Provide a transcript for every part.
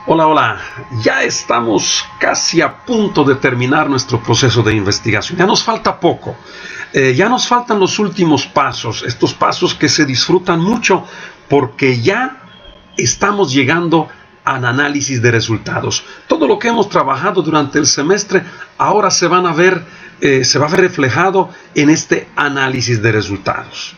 Hola, hola. Ya estamos casi a punto de terminar nuestro proceso de investigación. Ya nos falta poco. Ya nos faltan los últimos pasos, estos pasos que se disfrutan mucho porque ya estamos llegando al análisis de resultados. Todo lo que hemos trabajado durante el semestre ahora se va a ver reflejado en este análisis de resultados.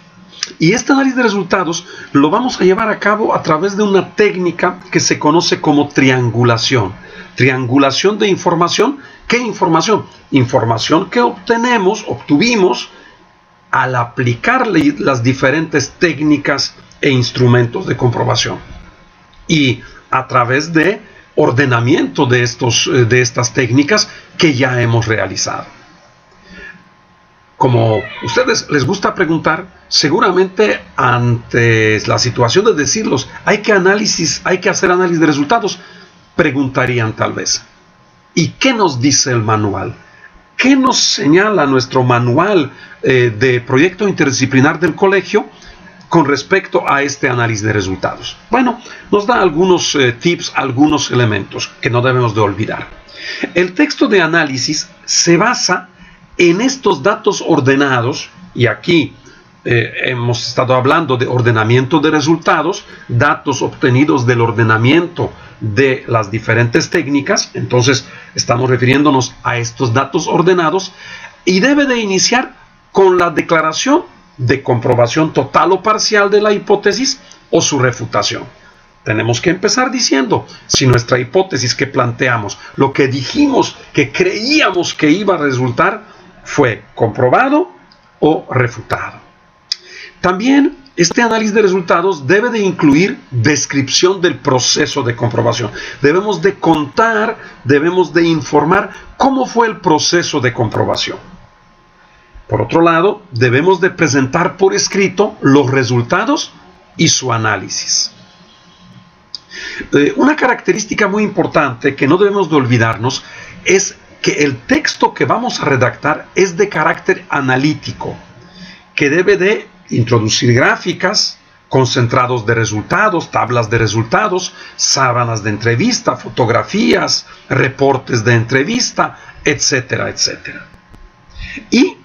Y este análisis de resultados lo vamos a llevar a cabo a través de una técnica que se conoce como triangulación. Triangulación de información. ¿Qué información? Información que obtuvimos al aplicar las diferentes técnicas e instrumentos de comprobación. Y a través de ordenamiento de estas técnicas que ya hemos realizado. Como a ustedes les gusta preguntar, seguramente ante la situación de decirlos, hay que hacer análisis de resultados, preguntarían tal vez, ¿y qué nos dice el manual? ¿Qué nos señala nuestro manual de proyecto interdisciplinar del colegio con respecto a este análisis de resultados? Bueno, nos da algunos tips, algunos elementos que no debemos de olvidar. El texto de análisis se basa en estos datos ordenados, y aquí hemos estado hablando de ordenamiento de resultados, datos obtenidos del ordenamiento de las diferentes técnicas, entonces estamos refiriéndonos a estos datos ordenados, y debe de iniciar con la declaración de comprobación total o parcial de la hipótesis o su refutación. Tenemos que empezar diciendo si nuestra hipótesis que planteamos, lo que dijimos que creíamos que iba a resultar, fue comprobado o refutado. También este análisis de resultados debe de incluir descripción del proceso de comprobación. Debemos de contar, debemos de informar cómo fue el proceso de comprobación. Por otro lado, debemos de presentar por escrito los resultados y su análisis. Una característica muy importante que no debemos de olvidarnos es que el texto que vamos a redactar es de carácter analítico, que debe de introducir gráficas, concentrados de resultados, tablas de resultados, sábanas de entrevista, fotografías, reportes de entrevista, etcétera, etcétera. Y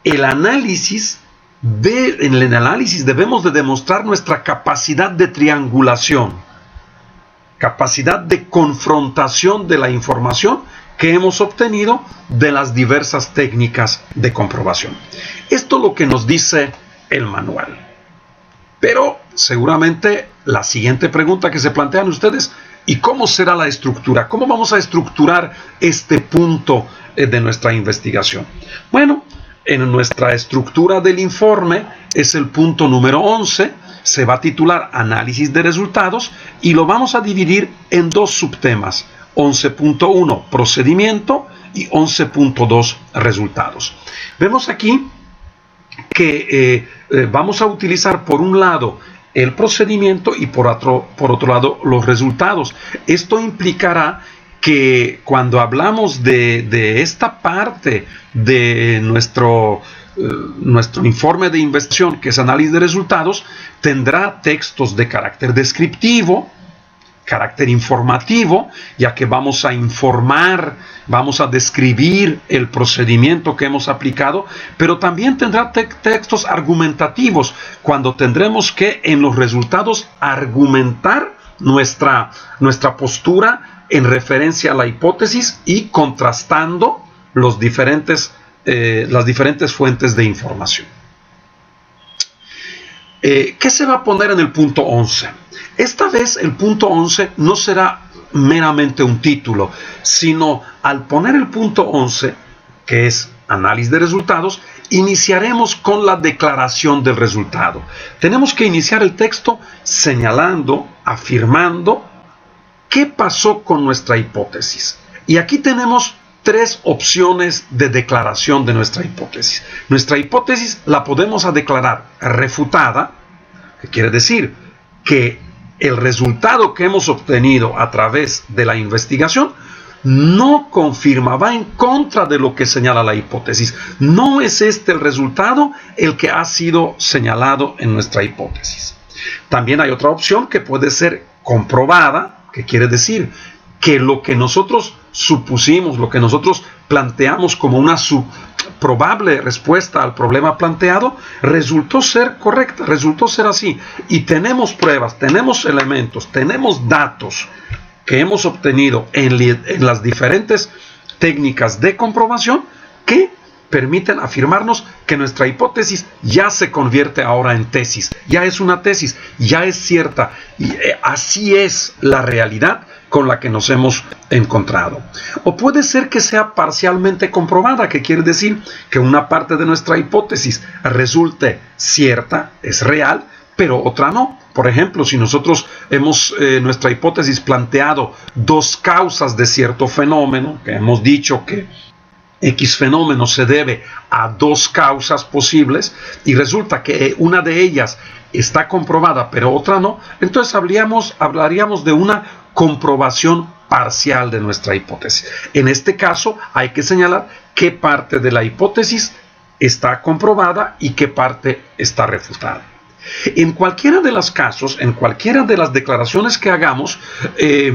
en el análisis debemos de demostrar nuestra capacidad de triangulación, capacidad de confrontación de la información que hemos obtenido de las diversas técnicas de comprobación. Esto es lo que nos dice el manual. Pero seguramente la siguiente pregunta que se plantean ustedes, ¿y cómo será la estructura? ¿Cómo vamos a estructurar este punto de nuestra investigación? Bueno, en nuestra estructura del informe es el punto número 11, se va a titular Análisis de Resultados y lo vamos a dividir en dos subtemas. 11.1 procedimiento y 11.2 resultados. Vemos aquí que vamos a utilizar por un lado el procedimiento y por otro lado los resultados. Esto implicará que cuando hablamos de esta parte de nuestro informe de investigación, que es análisis de resultados, tendrá textos de carácter descriptivo, carácter informativo, ya que vamos a informar, vamos a describir el procedimiento que hemos aplicado, pero también tendrá textos argumentativos, cuando tendremos que en los resultados argumentar nuestra postura en referencia a la hipótesis y contrastando las diferentes fuentes de información. ¿Qué se va a poner en el punto 11? Esta vez el punto 11 no será meramente un título, sino al poner el punto 11, que es análisis de resultados, iniciaremos con la declaración del resultado. Tenemos que iniciar el texto señalando, afirmando qué pasó con nuestra hipótesis. Y aquí tenemos tres opciones de declaración de nuestra hipótesis. Nuestra hipótesis la podemos declarar refutada, que quiere decir que el resultado que hemos obtenido a través de la investigación no confirma, va en contra de lo que señala la hipótesis. No es este el resultado el que ha sido señalado en nuestra hipótesis. También hay otra opción que puede ser comprobada, ¿Qué quiere decir? Que lo que nosotros supusimos, lo que nosotros planteamos como una probable respuesta al problema planteado, resultó ser correcta, resultó ser así. Y tenemos pruebas, tenemos elementos, tenemos datos que hemos obtenido en las diferentes técnicas de comprobación que permiten afirmarnos que nuestra hipótesis ya se convierte ahora en tesis, ya es una tesis, ya es cierta, y así es la realidad con la que nos hemos encontrado. O puede ser que sea parcialmente comprobada, que quiere decir que una parte de nuestra hipótesis resulte cierta, es real, pero otra no. Por ejemplo, si nosotros hemos nuestra hipótesis planteado dos causas de cierto fenómeno, que hemos dicho que X fenómeno se debe a dos causas posibles y resulta que una de ellas está comprobada pero otra no, entonces hablaríamos de una comprobación parcial de nuestra hipótesis. En este caso hay que señalar qué parte de la hipótesis está comprobada y qué parte está refutada. En cualquiera de los casos, en cualquiera de las declaraciones que hagamos,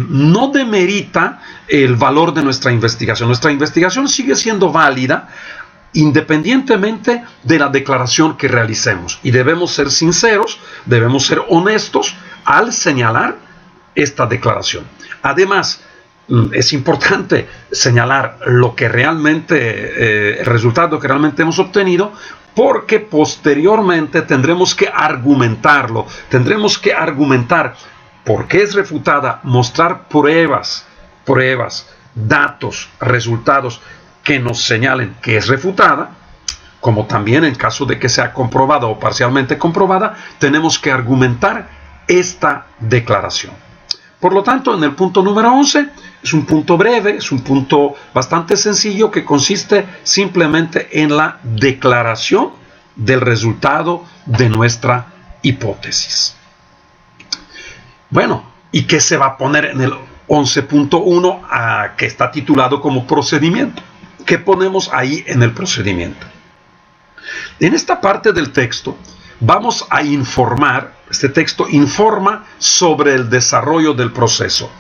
no demerita el valor de nuestra investigación. Nuestra investigación sigue siendo válida independientemente de la declaración que realicemos. Y debemos ser sinceros, debemos ser honestos al señalar esta declaración. Además, es importante señalar lo que realmente, el resultado que realmente hemos obtenido, porque posteriormente tendremos que argumentarlo, tendremos que argumentar por qué es refutada, mostrar pruebas, datos, resultados que nos señalen que es refutada, como también en caso de que sea comprobada o parcialmente comprobada, tenemos que argumentar esta declaración. Por lo tanto, en el punto número 11, es un punto breve, es un punto bastante sencillo que consiste simplemente en la declaración del resultado de nuestra hipótesis. Bueno, ¿y qué se va a poner en el 11.1 que está titulado como procedimiento? ¿Qué ponemos ahí en el procedimiento? En esta parte del texto vamos a informar, este texto informa sobre el desarrollo del proceso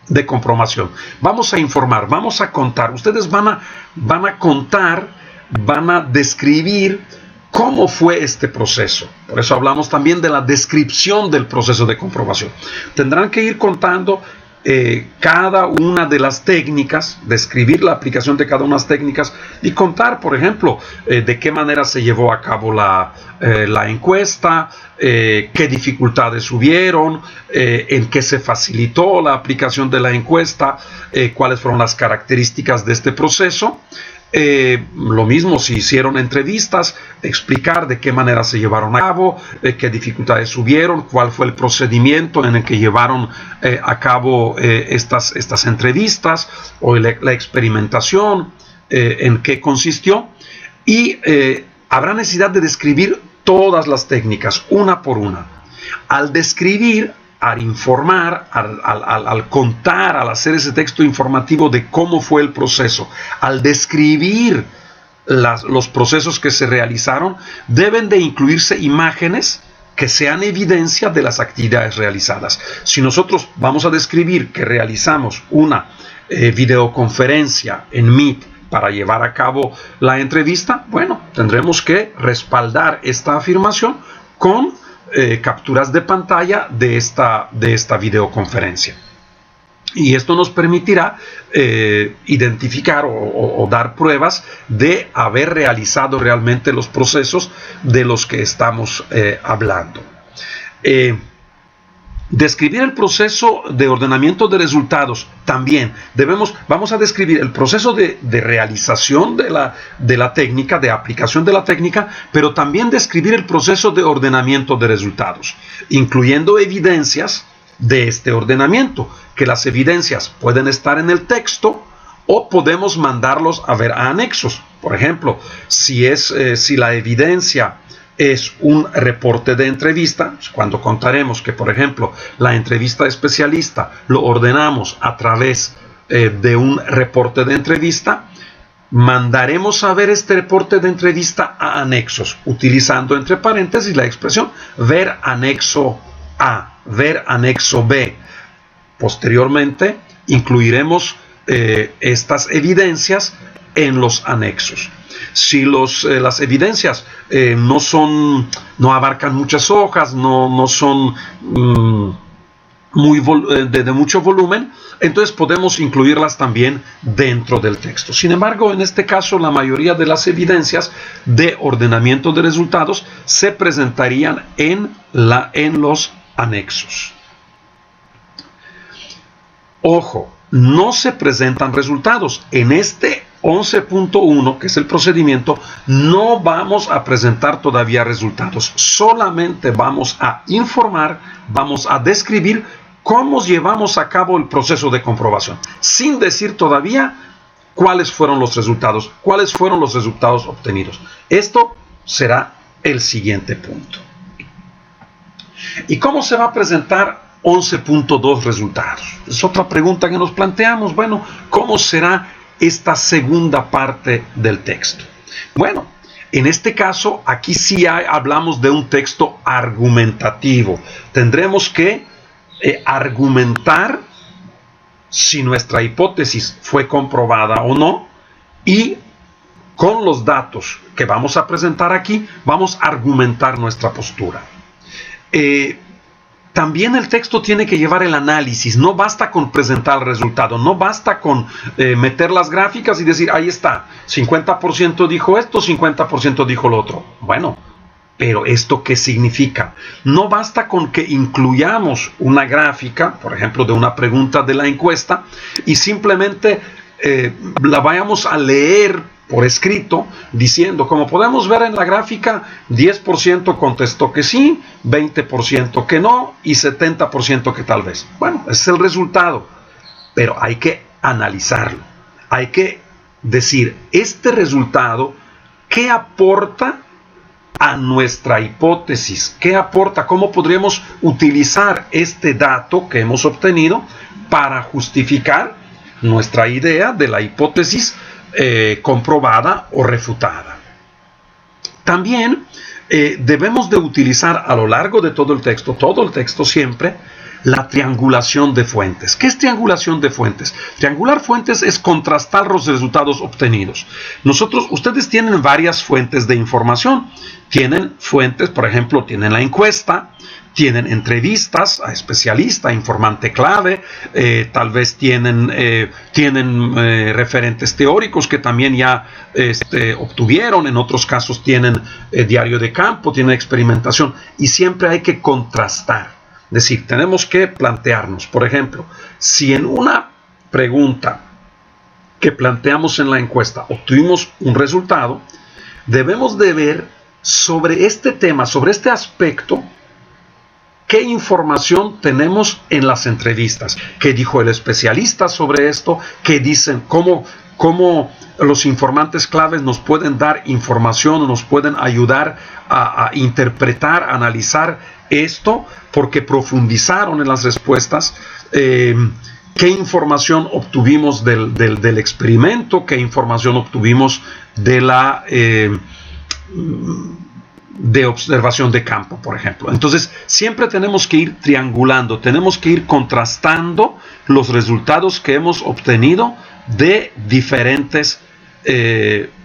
de comprobación. Vamos a informar, vamos a contar, ustedes van a contar, van a describir cómo fue este proceso. Por eso hablamos también de la descripción del proceso de comprobación. Tendrán que ir contando cada una de las técnicas, describir la aplicación de cada una de las técnicas y contar, por ejemplo, de qué manera se llevó a cabo la encuesta, qué dificultades hubieron, en qué se facilitó la aplicación de la encuesta, cuáles fueron las características de este proceso. Lo mismo si hicieron entrevistas, explicar de qué manera se llevaron a cabo, qué dificultades hubieron, cuál fue el procedimiento en el que llevaron a cabo estas entrevistas o la experimentación, en qué consistió, y habrá necesidad de describir todas las técnicas una por una. Al describir, al informar, al contar, al hacer ese texto informativo de cómo fue el proceso, al describir los procesos que se realizaron, deben de incluirse imágenes que sean evidencia de las actividades realizadas. Si nosotros vamos a describir que realizamos una videoconferencia en Meet para llevar a cabo la entrevista, bueno, tendremos que respaldar esta afirmación con capturas de pantalla de esta videoconferencia. Y esto nos permitirá identificar o dar pruebas de haber realizado realmente los procesos de los que estamos hablando. Describir el proceso de ordenamiento de resultados también. Vamos a describir el proceso de realización de la técnica, de aplicación de la técnica, pero también describir el proceso de ordenamiento de resultados, incluyendo evidencias de este ordenamiento, que las evidencias pueden estar en el texto o podemos mandarlos a ver a anexos. Por ejemplo, si la evidencia es un reporte de entrevista, cuando contaremos que, por ejemplo, la entrevista especialista lo ordenamos a través de un reporte de entrevista, mandaremos a ver este reporte de entrevista a anexos, utilizando entre paréntesis la expresión ver anexo A, ver anexo B. Posteriormente incluiremos estas evidencias en los anexos. Si las evidencias no abarcan muchas hojas, no son de mucho volumen, entonces podemos incluirlas también dentro del texto. Sin embargo, en este caso, la mayoría de las evidencias de ordenamiento de resultados se presentarían en los anexos. Ojo, no se presentan resultados. En este 11.1, que es el procedimiento, no vamos a presentar todavía resultados. Solamente vamos a informar, vamos a describir cómo llevamos a cabo el proceso de comprobación, sin decir todavía cuáles fueron los resultados obtenidos. Esto será el siguiente punto. ¿Y cómo se va a presentar 11.2 resultados? Es otra pregunta que nos planteamos. Bueno, ¿cómo será esta segunda parte del texto? Bueno, en este caso, aquí sí hablamos de un texto argumentativo. Tendremos que argumentar si nuestra hipótesis fue comprobada o no, y con los datos que vamos a presentar aquí, vamos a argumentar nuestra postura. También el texto tiene que llevar el análisis. No basta con presentar el resultado, no basta con meter las gráficas y decir, ahí está, 50% dijo esto, 50% dijo lo otro. Bueno, pero ¿esto qué significa? No basta con que incluyamos una gráfica, por ejemplo, de una pregunta de la encuesta, y simplemente la vayamos a leer por escrito, diciendo, como podemos ver en la gráfica, 10% contestó que sí, 20% que no, y 70% que tal vez. Bueno, ese es el resultado, pero hay que analizarlo. Hay que decir, este resultado, ¿qué aporta a nuestra hipótesis? ¿Qué aporta? ¿Cómo podríamos utilizar este dato que hemos obtenido para justificar nuestra idea de la hipótesis comprobada o refutada? También debemos de utilizar a lo largo de todo el texto siempre, la triangulación de fuentes. ¿Qué es triangulación de fuentes? Triangular fuentes es contrastar los resultados obtenidos. Ustedes tienen varias fuentes de información. Tienen fuentes, por ejemplo, tienen la encuesta, tienen entrevistas a especialista, informante clave, tal vez tienen referentes teóricos que también ya obtuvieron, en otros casos tienen diario de campo, tienen experimentación, y siempre hay que contrastar. Es decir, tenemos que plantearnos, por ejemplo, si en una pregunta que planteamos en la encuesta obtuvimos un resultado, debemos de ver sobre este tema, sobre este aspecto, qué información tenemos en las entrevistas, qué dijo el especialista sobre esto, qué dicen, cómo los informantes claves nos pueden dar información, nos pueden ayudar a interpretar, a analizar esto, porque profundizaron en las respuestas, qué información obtuvimos del experimento, qué información obtuvimos de observación de campo, por ejemplo. Entonces, siempre tenemos que ir triangulando, tenemos que ir contrastando los resultados que hemos obtenido de diferentes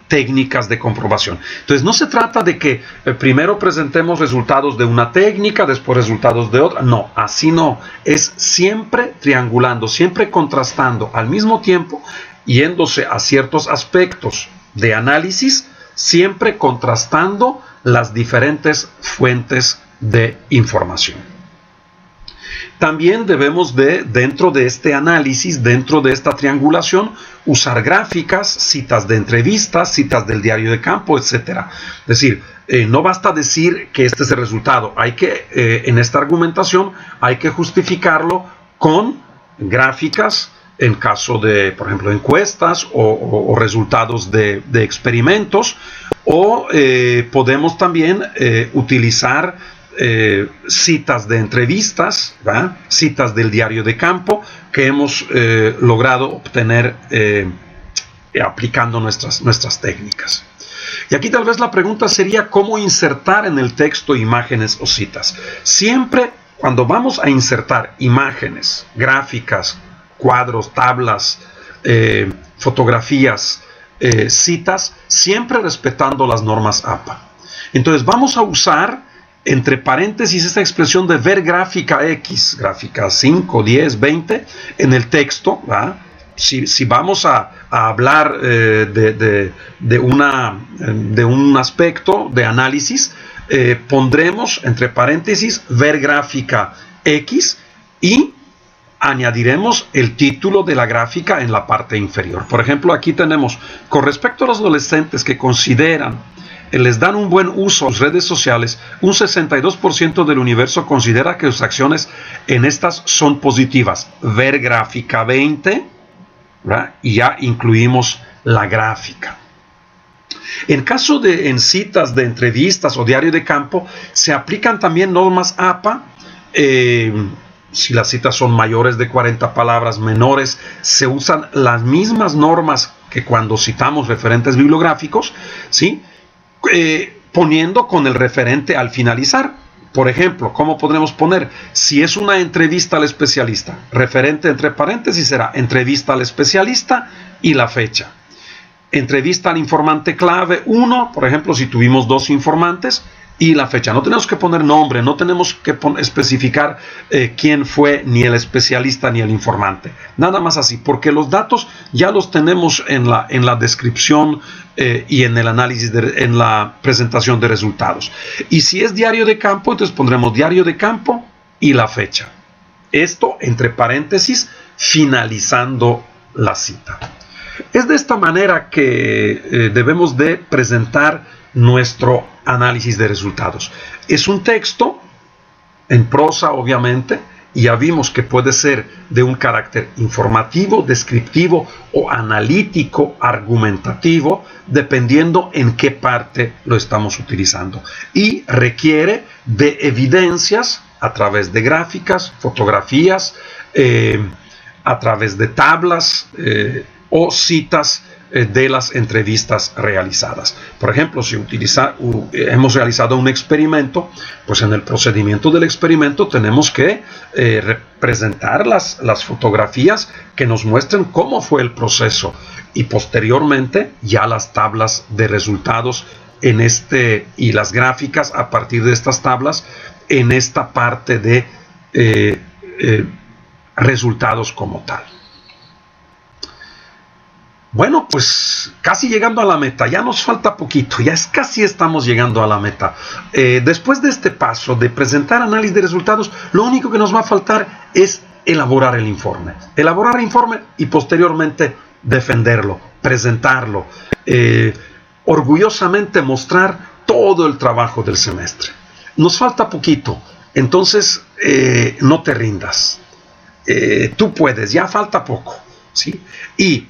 técnicas de comprobación. Entonces, no se trata de que primero presentemos resultados de una técnica, después resultados de otra. No, así no. Es siempre triangulando, siempre contrastando, al mismo tiempo yéndose a ciertos aspectos de análisis, siempre contrastando las diferentes fuentes de información. También debemos dentro de este análisis, dentro de esta triangulación, usar gráficas, citas de entrevistas, citas del diario de campo, etc. Es decir, no basta decir que este es el resultado. Hay que, en esta argumentación, hay que justificarlo con gráficas, en caso de, por ejemplo, encuestas o resultados de experimentos, o podemos también utilizar citas de entrevistas, ¿verdad? Citas del diario de campo que hemos logrado obtener aplicando nuestras técnicas. Y aquí tal vez la pregunta sería cómo insertar en el texto imágenes o citas. Siempre cuando vamos a insertar imágenes, gráficas, cuadros, tablas, fotografías, citas, siempre respetando las normas APA. Entonces vamos a usar entre paréntesis esta expresión de ver gráfica X, gráfica 5, 10, 20 en el texto, ¿verdad? Si vamos a hablar de un aspecto de análisis, pondremos entre paréntesis ver gráfica X y añadiremos el título de la gráfica en la parte inferior. Por ejemplo, aquí tenemos, con respecto a los adolescentes que consideran, les dan un buen uso a las redes sociales, un 62% del universo considera que sus acciones en estas son positivas. Ver gráfica 20, ¿verdad? Y ya incluimos la gráfica. En caso de en citas de entrevistas o diario de campo, se aplican también normas APA. Si las citas son mayores de 40 palabras, menores, se usan las mismas normas que cuando citamos referentes bibliográficos, ¿sí? Poniendo con el referente al finalizar. Por ejemplo, ¿cómo podremos poner? Si es una entrevista al especialista, referente entre paréntesis será entrevista al especialista y la fecha. Entrevista al informante clave 1, por ejemplo, si tuvimos 2 informantes, y la fecha. No tenemos que poner nombre, no tenemos que especificar quién fue ni el especialista ni el informante. Nada más así, porque los datos ya los tenemos en la descripción y en el análisis, en la presentación de resultados. Y si es diario de campo, entonces pondremos diario de campo y la fecha. Esto entre paréntesis, finalizando la cita. Es de esta manera que debemos de presentar nuestro análisis de resultados. Es un texto en prosa, obviamente, y ya vimos que puede ser de un carácter informativo, descriptivo o analítico, argumentativo, dependiendo en qué parte lo estamos utilizando. Y requiere de evidencias a través de gráficas, fotografías, a través de tablas o citas de las entrevistas realizadas. Por ejemplo, si hemos realizado un experimento, pues en el procedimiento del experimento tenemos que representar las fotografías que nos muestren cómo fue el proceso y posteriormente ya las tablas de resultados y las gráficas a partir de estas tablas en esta parte de resultados como tal. Bueno, pues casi llegando a la meta, ya nos falta poquito, casi estamos llegando a la meta. Después de este paso de presentar análisis de resultados, lo único que nos va a faltar es elaborar el informe. Elaborar el informe y posteriormente defenderlo, presentarlo, orgullosamente mostrar todo el trabajo del semestre. Nos falta poquito, entonces no te rindas. Tú puedes, ya falta poco, ¿sí? Y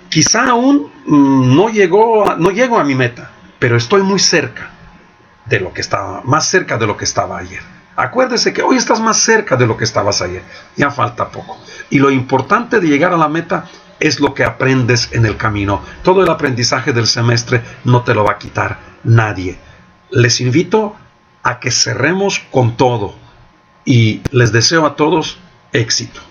quizá aún no llego a mi meta, pero estoy muy cerca de lo que estaba, más cerca de lo que estaba ayer. Acuérdese que hoy estás más cerca de lo que estabas ayer, ya falta poco. Y lo importante de llegar a la meta es lo que aprendes en el camino. Todo el aprendizaje del semestre no te lo va a quitar nadie. Les invito a que cerremos con todo y les deseo a todos éxito.